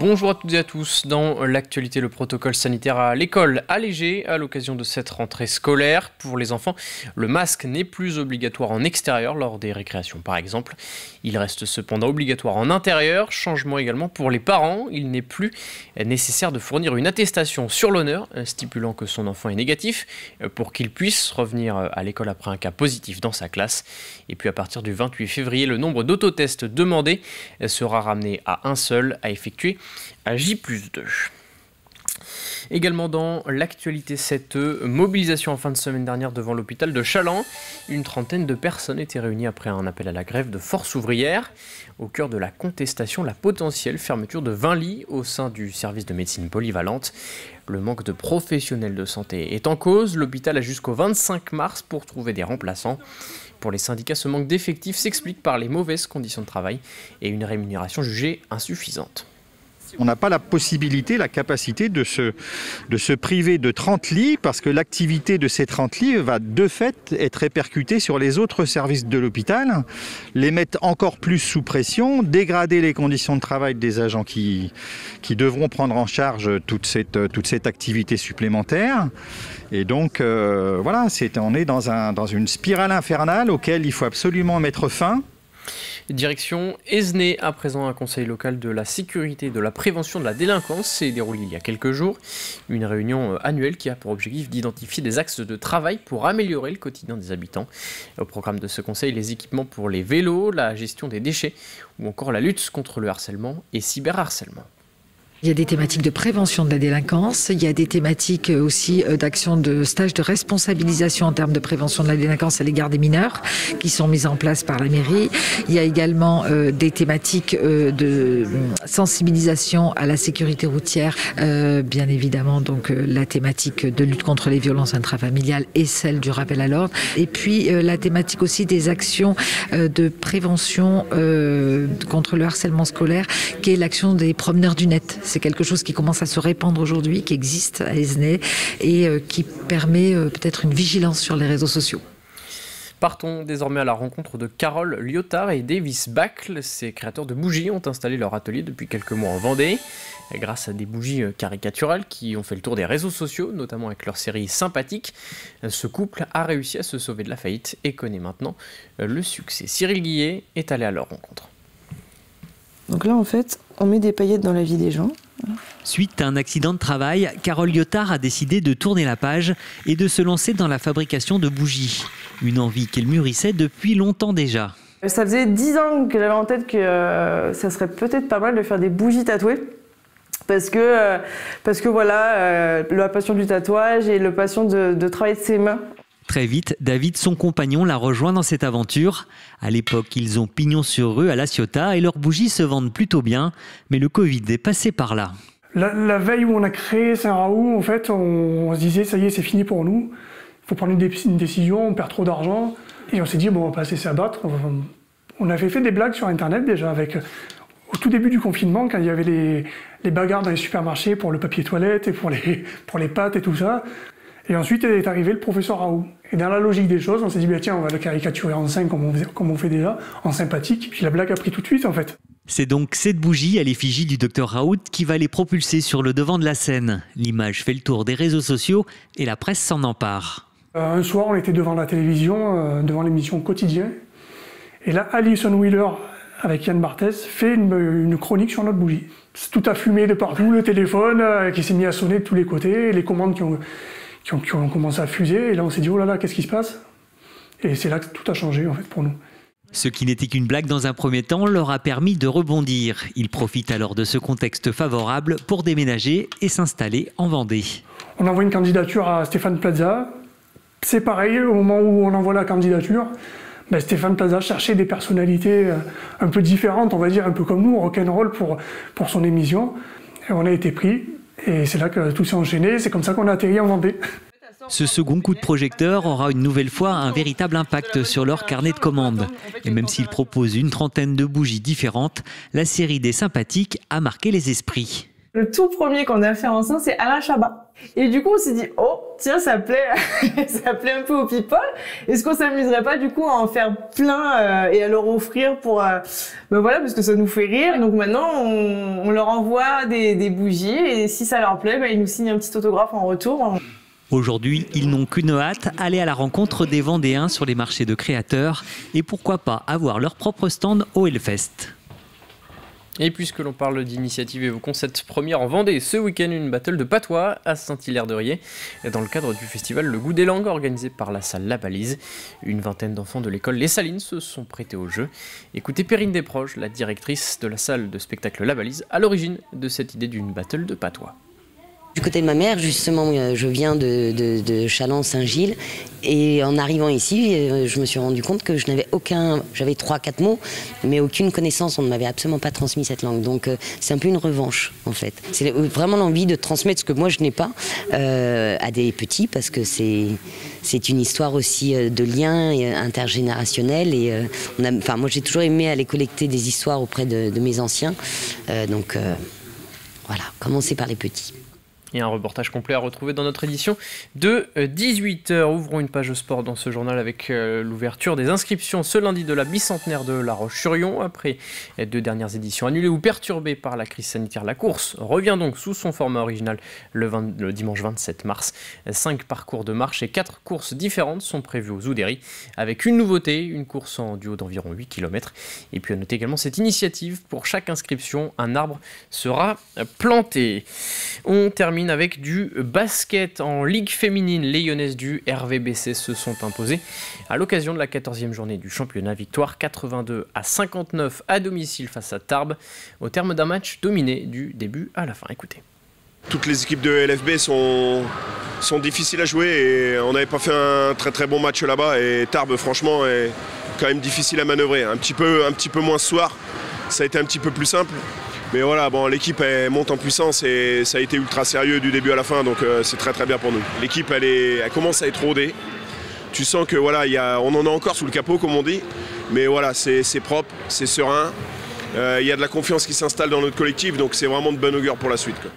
Bonjour à toutes et à tous. Dans l'actualité, le protocole sanitaire à l'école allégé à l'occasion de cette rentrée scolaire. Pour les enfants, le masque n'est plus obligatoire en extérieur lors des récréations par exemple. Il reste cependant obligatoire en intérieur. Changement également pour les parents. Il n'est plus nécessaire de fournir une attestation sur l'honneur stipulant que son enfant est négatif pour qu'il puisse revenir à l'école après un cas positif dans sa classe. Et puis à partir du 28 février, le nombre d'autotests demandés sera ramené à un seul à effectuer à J+2. Également dans l'actualité, cette mobilisation en fin de semaine dernière devant l'hôpital de Challans. Une trentaine de personnes étaient réunies après un appel à la grève de Force ouvrière. Au cœur de la contestation, la potentielle fermeture de 20 lits au sein du service de médecine polyvalente. Le manque de professionnels de santé est en cause. L'hôpital a jusqu'au 25 mars pour trouver des remplaçants. Pour les syndicats, ce manque d'effectifs s'explique par les mauvaises conditions de travail et une rémunération jugée insuffisante. On n'a pas la possibilité, la capacité de se priver de 30 lits parce que l'activité de ces 30 lits va de fait être répercutée sur les autres services de l'hôpital, les mettre encore plus sous pression, dégrader les conditions de travail des agents qui devront prendre en charge toute cette activité supplémentaire. Et donc voilà, on est dans une spirale infernale auquel il faut absolument mettre fin. Direction Esnay, à présent un conseil local de la sécurité et de la prévention de la délinquance s'est déroulé il y a quelques jours. Une réunion annuelle qui a pour objectif d'identifier des axes de travail pour améliorer le quotidien des habitants. Au programme de ce conseil, les équipements pour les vélos, la gestion des déchets ou encore la lutte contre le harcèlement et cyberharcèlement. Il y a des thématiques de prévention de la délinquance, il y a des thématiques aussi d'action de stage de responsabilisation en termes de prévention de la délinquance à l'égard des mineurs qui sont mises en place par la mairie. Il y a également des thématiques de sensibilisation à la sécurité routière, bien évidemment donc la thématique de lutte contre les violences intrafamiliales et celle du rappel à l'ordre. Et puis la thématique aussi des actions de prévention contre le harcèlement scolaire qui est l'action des promeneurs du net. C'est quelque chose qui commence à se répandre aujourd'hui, qui existe à Esnay et qui permet peut-être une vigilance sur les réseaux sociaux. Partons désormais à la rencontre de Carole Lyotard et Davis Bacle. Ces créateurs de bougies ont installé leur atelier depuis quelques mois en Vendée. Grâce à des bougies caricaturales qui ont fait le tour des réseaux sociaux, notamment avec leur série Sympathique, ce couple a réussi à se sauver de la faillite et connaît maintenant le succès. Cyril Guillet est allé à leur rencontre. Donc là, en fait, on met des paillettes dans la vie des gens. Suite à un accident de travail, Carole Lyotard a décidé de tourner la page et de se lancer dans la fabrication de bougies. Une envie qu'elle mûrissait depuis longtemps déjà. Ça faisait 10 ans que j'avais en tête que ça serait peut-être pas mal de faire des bougies tatouées. Parce que voilà, la passion du tatouage et la passion de travailler de ses mains. Très vite, David, son compagnon, l'a rejoint dans cette aventure. À l'époque, ils ont pignon sur rue à La Ciotat et leurs bougies se vendent plutôt bien. Mais le Covid est passé par là. La veille où on a créé Saint-Raoult, en fait, on se disait, ça y est, c'est fini pour nous. Il faut prendre une décision, on perd trop d'argent. Et on s'est dit, bon, on va pas se laisser abattre. On avait fait des blagues sur Internet déjà, au tout début du confinement, quand il y avait les bagarres dans les supermarchés pour le papier toilette et pour les pâtes et tout ça. Et ensuite est arrivé le professeur Raoult. Et dans la logique des choses, on s'est dit, bah, tiens, on va le caricaturer en 5 comme on fait déjà, en sympathique. Puis la blague a pris tout de suite, en fait. C'est donc cette bougie à l'effigie du docteur Raoult qui va les propulser sur le devant de la scène. L'image fait le tour des réseaux sociaux et la presse s'en empare. Un soir, on était devant la télévision, devant l'émission Quotidien. Et là, Alison Wheeler, avec Yann Barthès, fait une chronique sur notre bougie. Tout a fumé de partout, le téléphone qui s'est mis à sonner de tous les côtés, les commandes qui ont commencé à fuser, et là on s'est dit oh là là, qu'est-ce qui se passe? Et c'est là que tout a changé en fait pour nous. Ce qui n'était qu'une blague dans un premier temps leur a permis de rebondir. Ils profitent alors de ce contexte favorable pour déménager et s'installer en Vendée. On envoie une candidature à Stéphane Plaza. C'est pareil, au moment où on envoie la candidature, Stéphane Plaza cherchait des personnalités un peu différentes, on va dire un peu comme nous, rock'n'roll pour son émission. Et on a été pris. Et c'est là que tout s'est enchaîné, c'est comme ça qu'on a atterri en Vendée. Ce second coup de projecteur aura une nouvelle fois un véritable impact sur leur carnet de commandes. Et même s'ils proposent une trentaine de bougies différentes, la série des Sympathiques a marqué les esprits. Le tout premier qu'on a fait ensemble, c'est Alain Chabat. Et du coup, on s'est dit, oh, tiens, ça plaît, ça plaît un peu aux people. Est-ce qu'on s'amuserait pas du coup à en faire plein et à leur offrir pour, ben voilà, parce que ça nous fait rire. Donc maintenant, on leur envoie des bougies et si ça leur plaît, ben, ils nous signent un petit autographe en retour. Aujourd'hui, ils n'ont qu'une hâte, aller à la rencontre des Vendéens sur les marchés de créateurs et pourquoi pas avoir leur propre stand au Hellfest. Et puisque l'on parle d'initiative, évoquons cette première en Vendée. Ce week-end, une battle de patois à Saint-Hilaire-de-Riez, dans le cadre du festival Le Goût des Langues, organisé par la salle La Balise. Une vingtaine d'enfants de l'école Les Salines se sont prêtés au jeu. Écoutez Perrine Desproges, la directrice de la salle de spectacle La Balise, à l'origine de cette idée d'une battle de patois. Du côté de ma mère, justement, je viens de Châlons-Saint-Gilles et en arrivant ici, je me suis rendu compte que je n'avais j'avais 3-4 mots, mais aucune connaissance, on ne m'avait absolument pas transmis cette langue. Donc c'est un peu une revanche en fait. C'est vraiment l'envie de transmettre ce que moi je n'ai pas à des petits parce que c'est une histoire aussi de lien intergénérationnel et moi j'ai toujours aimé aller collecter des histoires auprès de mes anciens. Voilà, commencer par les petits. Et un reportage complet à retrouver dans notre édition de 18h. Ouvrons une page sport dans ce journal avec l'ouverture des inscriptions ce lundi de la bicentenaire de La Roche-sur-Yon. Après 2 dernières éditions annulées ou perturbées par la crise sanitaire, la course revient donc sous son format original le dimanche 27 mars. 5 parcours de marche et 4 courses différentes sont prévues aux Oudéry, avec une nouveauté, une course en duo d'environ 8 km. Et puis à noter également cette initiative, pour chaque inscription, un arbre sera planté. On termine avec du basket en Ligue féminine. Les Lyonnaises du RVBC se sont imposées à l'occasion de la 14e journée du championnat. Victoire 82-59 à domicile face à Tarbes, au terme d'un match dominé du début à la fin. Écoutez. Toutes les équipes de LFB sont difficiles à jouer et on n'avait pas fait un très très bon match là-bas et Tarbes franchement est quand même difficile à manœuvrer. Un petit peu moins ce soir, ça a été un petit peu plus simple. Mais voilà, bon, l'équipe elle monte en puissance et ça a été ultra sérieux du début à la fin, donc c'est très très bien pour nous. L'équipe elle commence à être rodée. Tu sens que voilà, on en a encore sous le capot comme on dit, mais voilà, c'est propre, c'est serein. Il y a de la confiance qui s'installe dans notre collectif, donc c'est vraiment de bon augure pour la suite, quoi.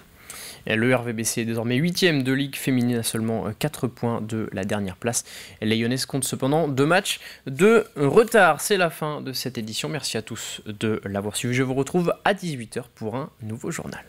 Le RVBC est désormais 8e de Ligue féminine à seulement 4 points de la dernière place. Les Lyonnaises comptent cependant 2 matchs de retard. C'est la fin de cette édition. Merci à tous de l'avoir suivi. Je vous retrouve à 18h pour un nouveau journal.